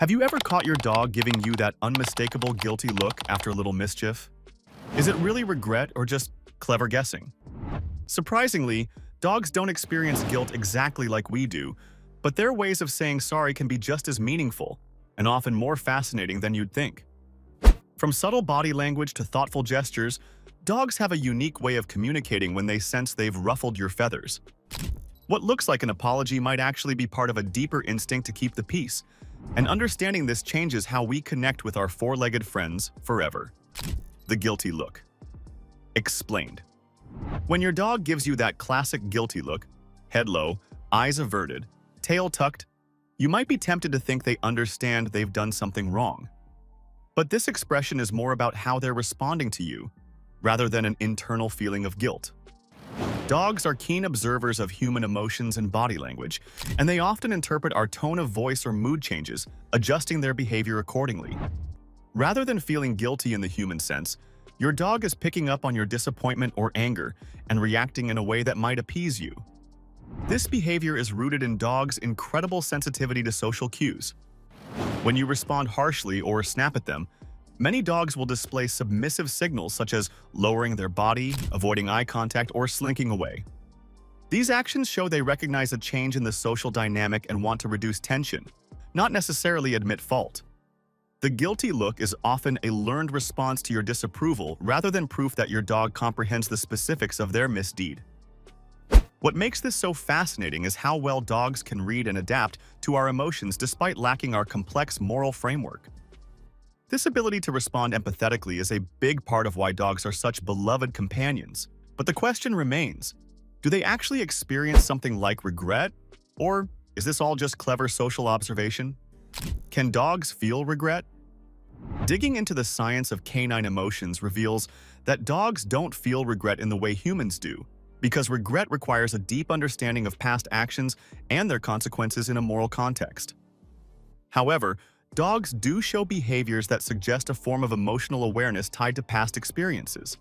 Have you ever caught your dog giving you that unmistakable guilty look after a little mischief? Is it really regret or just clever guessing? Surprisingly, dogs don't experience guilt exactly like we do, but their ways of saying sorry can be just as meaningful and often more fascinating than you'd think. From subtle body language to thoughtful gestures, dogs have a unique way of communicating when they sense they've ruffled your feathers. What looks like an apology might actually be part of a deeper instinct to keep the peace, and understanding this changes how we connect with our four-legged friends forever. The guilty look. Explained. When your dog gives you that classic guilty look, head low, eyes averted, tail tucked, you might be tempted to think they understand they've done something wrong. But this expression is more about how they're responding to you, rather than an internal feeling of guilt. Dogs are keen observers of human emotions and body language, and they often interpret our tone of voice or mood changes, adjusting their behavior accordingly. Rather than feeling guilty in the human sense, your dog is picking up on your disappointment or anger and reacting in a way that might appease you. This behavior is rooted in dogs' incredible sensitivity to social cues. When you respond harshly or snap at them, many dogs will display submissive signals such as lowering their body, avoiding eye contact, or slinking away. These actions show they recognize a change in the social dynamic and want to reduce tension, not necessarily admit fault. The guilty look is often a learned response to your disapproval rather than proof that your dog comprehends the specifics of their misdeed. What makes this so fascinating is how well dogs can read and adapt to our emotions despite lacking our complex moral framework. This ability to respond empathetically is a big part of why dogs are such beloved companions. But the question remains, do they actually experience something like regret? Or is this all just clever social observation? Can dogs feel regret? Digging into the science of canine emotions reveals that dogs don't feel regret in the way humans do, because regret requires a deep understanding of past actions and their consequences in a moral context. However, dogs do show behaviors that suggest a form of emotional awareness tied to past experiences.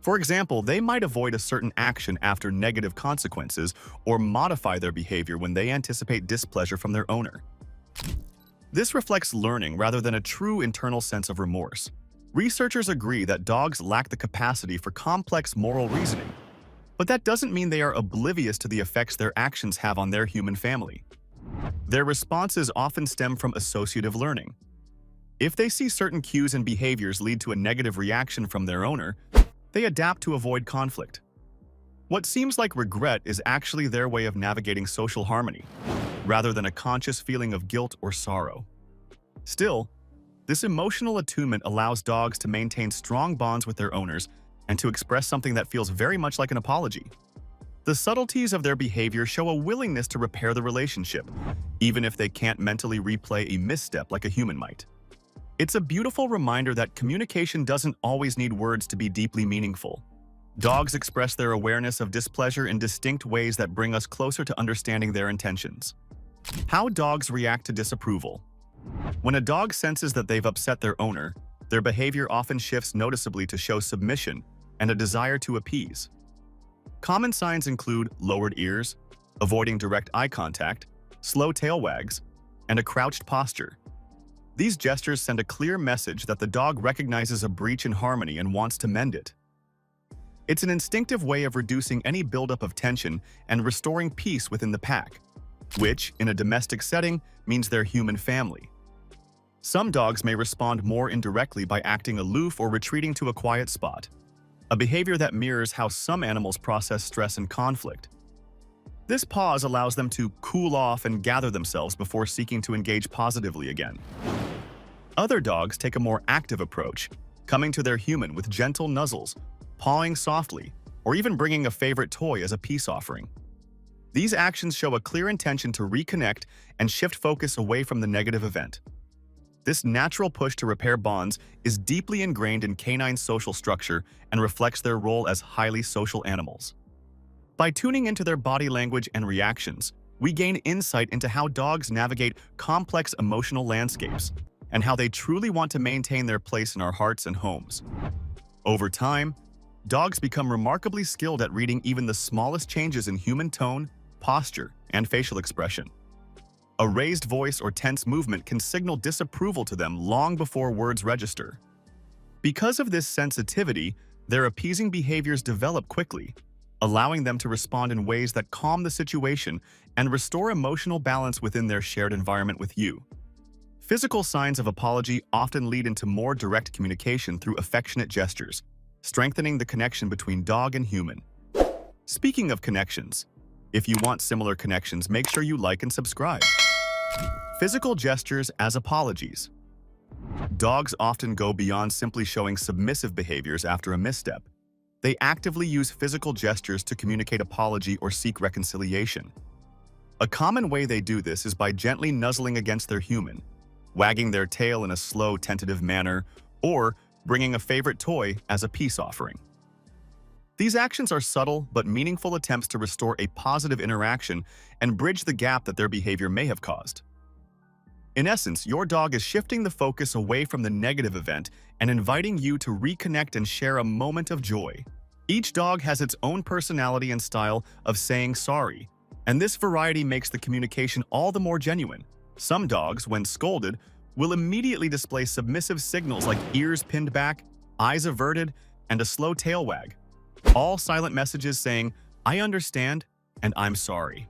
For example, they might avoid a certain action after negative consequences or modify their behavior when they anticipate displeasure from their owner. This reflects learning rather than a true internal sense of remorse. Researchers agree that dogs lack the capacity for complex moral reasoning, but that doesn't mean they are oblivious to the effects their actions have on their human family. Their responses often stem from associative learning. If they see certain cues and behaviors lead to a negative reaction from their owner, they adapt to avoid conflict. What seems like regret is actually their way of navigating social harmony, rather than a conscious feeling of guilt or sorrow. Still, this emotional attunement allows dogs to maintain strong bonds with their owners and to express something that feels very much like an apology. The subtleties of their behavior show a willingness to repair the relationship, even if they can't mentally replay a misstep like a human might. It's a beautiful reminder that communication doesn't always need words to be deeply meaningful. Dogs express their awareness of displeasure in distinct ways that bring us closer to understanding their intentions. How dogs react to disapproval. When a dog senses that they've upset their owner, their behavior often shifts noticeably to show submission and a desire to appease. Common signs include lowered ears, avoiding direct eye contact, slow tail wags, and a crouched posture. These gestures send a clear message that the dog recognizes a breach in harmony and wants to mend it. It's an instinctive way of reducing any buildup of tension and restoring peace within the pack, which, in a domestic setting, means their human family. Some dogs may respond more indirectly by acting aloof or retreating to a quiet spot, a behavior that mirrors how some animals process stress and conflict. This pause allows them to cool off and gather themselves before seeking to engage positively again. Other dogs take a more active approach, coming to their human with gentle nuzzles, pawing softly, or even bringing a favorite toy as a peace offering. These actions show a clear intention to reconnect and shift focus away from the negative event. This natural push to repair bonds is deeply ingrained in canine social structure and reflects their role as highly social animals. By tuning into their body language and reactions, we gain insight into how dogs navigate complex emotional landscapes and how they truly want to maintain their place in our hearts and homes. Over time, dogs become remarkably skilled at reading even the smallest changes in human tone, posture, and facial expression. A raised voice or tense movement can signal disapproval to them long before words register. Because of this sensitivity, their appeasing behaviors develop quickly, allowing them to respond in ways that calm the situation and restore emotional balance within their shared environment with you. Physical signs of apology often lead into more direct communication through affectionate gestures, strengthening the connection between dog and human. Speaking of connections, if you want similar connections, make sure you like and subscribe. Physical gestures as apologies. Dogs often go beyond simply showing submissive behaviors after a misstep. They actively use physical gestures to communicate apology or seek reconciliation. A common way they do this is by gently nuzzling against their human, wagging their tail in a slow, tentative manner, or bringing a favorite toy as a peace offering. These actions are subtle but meaningful attempts to restore a positive interaction and bridge the gap that their behavior may have caused. In essence, your dog is shifting the focus away from the negative event and inviting you to reconnect and share a moment of joy. Each dog has its own personality and style of saying sorry, and this variety makes the communication all the more genuine. Some dogs, when scolded, will immediately display submissive signals like ears pinned back, eyes averted, and a slow tail wag. All silent messages saying, "I understand," and "I'm sorry."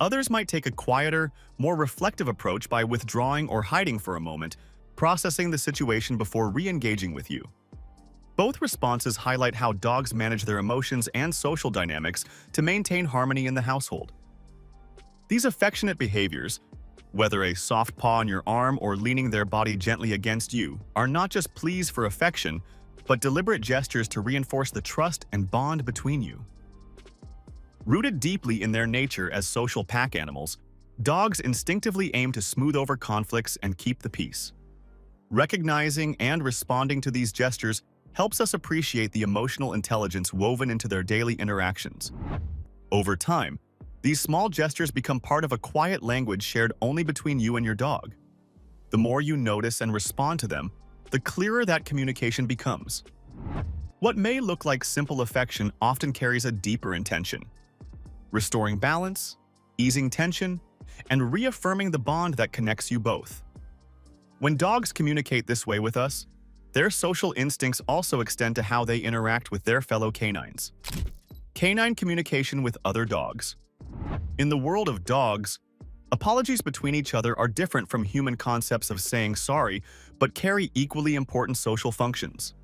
Others might take a quieter, more reflective approach by withdrawing or hiding for a moment, processing the situation before re-engaging with you. Both responses highlight how dogs manage their emotions and social dynamics to maintain harmony in the household. These affectionate behaviors, whether a soft paw on your arm or leaning their body gently against you, are not just pleas for affection, but deliberate gestures to reinforce the trust and bond between you. Rooted deeply in their nature as social pack animals, dogs instinctively aim to smooth over conflicts and keep the peace. Recognizing and responding to these gestures helps us appreciate the emotional intelligence woven into their daily interactions. Over time, these small gestures become part of a quiet language shared only between you and your dog. The more you notice and respond to them, the clearer that communication becomes. What may look like simple affection often carries a deeper intention, restoring balance, easing tension, and reaffirming the bond that connects you both. When dogs communicate this way with us, their social instincts also extend to how they interact with their fellow canines. Canine communication with other dogs. In the world of dogs, apologies between each other are different from human concepts of saying sorry, but carry equally important social functions.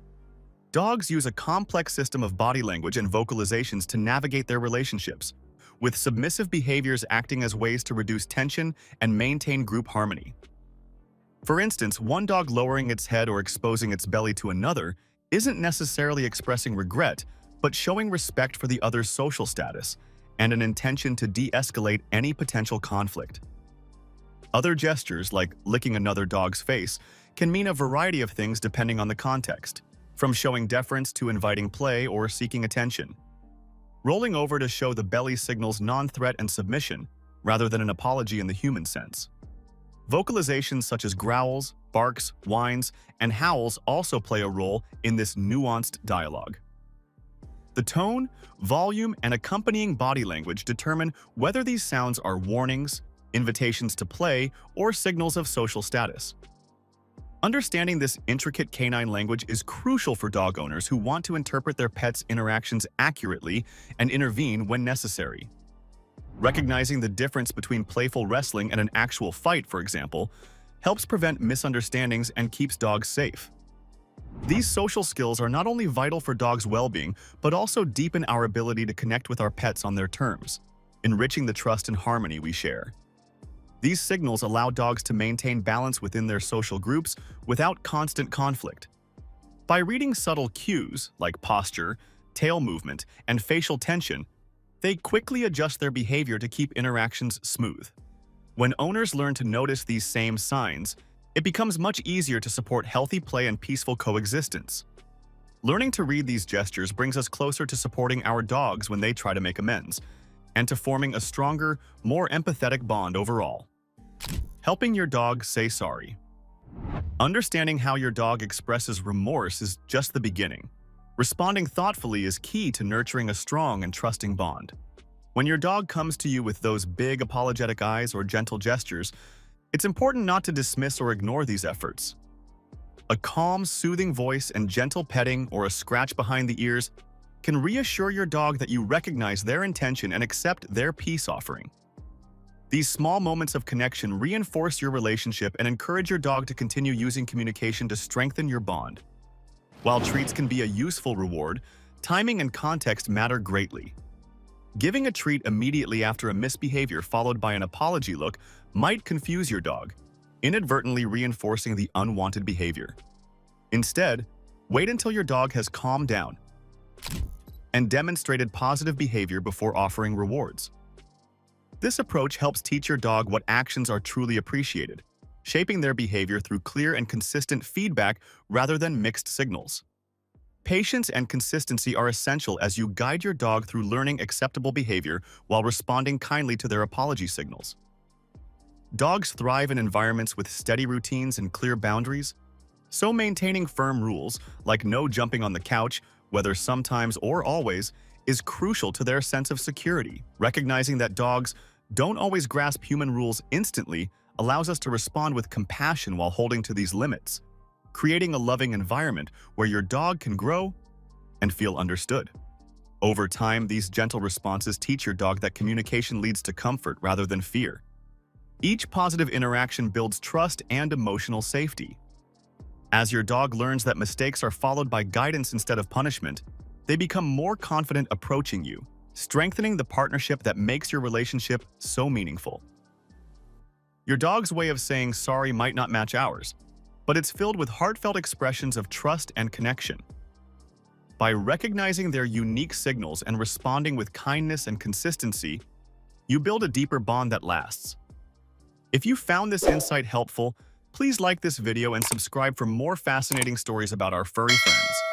Dogs use a complex system of body language and vocalizations to navigate their relationships, with submissive behaviors acting as ways to reduce tension and maintain group harmony. For instance, one dog lowering its head or exposing its belly to another isn't necessarily expressing regret, but showing respect for the other's social status and an intention to de-escalate any potential conflict. Other gestures, like licking another dog's face, can mean a variety of things depending on the context, from showing deference to inviting play or seeking attention. Rolling over to show the belly signals non-threat and submission, rather than an apology in the human sense. Vocalizations such as growls, barks, whines, and howls also play a role in this nuanced dialogue. The tone, volume, and accompanying body language determine whether these sounds are warnings, invitations to play, or signals of social status. Understanding this intricate canine language is crucial for dog owners who want to interpret their pets' interactions accurately and intervene when necessary. Recognizing the difference between playful wrestling and an actual fight, for example, helps prevent misunderstandings and keeps dogs safe. These social skills are not only vital for dogs' well-being, but also deepen our ability to connect with our pets on their terms, enriching the trust and harmony we share. These signals allow dogs to maintain balance within their social groups without constant conflict. By reading subtle cues like posture, tail movement, and facial tension, they quickly adjust their behavior to keep interactions smooth. When owners learn to notice these same signs, it becomes much easier to support healthy play and peaceful coexistence. Learning to read these gestures brings us closer to supporting our dogs when they try to make amends, and to forming a stronger, more empathetic bond overall. Helping your dog say sorry. Understanding how your dog expresses remorse is just the beginning. Responding thoughtfully is key to nurturing a strong and trusting bond. When your dog comes to you with those big apologetic eyes or gentle gestures, it's important not to dismiss or ignore these efforts. A calm, soothing voice and gentle petting or a scratch behind the ears can reassure your dog that you recognize their intention and accept their peace offering. These small moments of connection reinforce your relationship and encourage your dog to continue using communication to strengthen your bond. While treats can be a useful reward, timing and context matter greatly. Giving a treat immediately after a misbehavior followed by an apology look might confuse your dog, inadvertently reinforcing the unwanted behavior. Instead, wait until your dog has calmed down and demonstrated positive behavior before offering rewards. This approach helps teach your dog what actions are truly appreciated, shaping their behavior through clear and consistent feedback rather than mixed signals. Patience and consistency are essential as you guide your dog through learning acceptable behavior while responding kindly to their apology signals. Dogs thrive in environments with steady routines and clear boundaries, so maintaining firm rules, like no jumping on the couch, whether sometimes or always, is crucial to their sense of security. Recognizing that dogs don't always grasp human rules instantly allows us to respond with compassion while holding to these limits, creating a loving environment where your dog can grow and feel understood. Over time, these gentle responses teach your dog that communication leads to comfort rather than fear. Each positive interaction builds trust and emotional safety. As your dog learns that mistakes are followed by guidance instead of punishment, they become more confident approaching you, strengthening the partnership that makes your relationship so meaningful. Your dog's way of saying sorry might not match ours, but it's filled with heartfelt expressions of trust and connection. By recognizing their unique signals and responding with kindness and consistency, you build a deeper bond that lasts. If you found this insight helpful, please like this video and subscribe for more fascinating stories about our furry friends.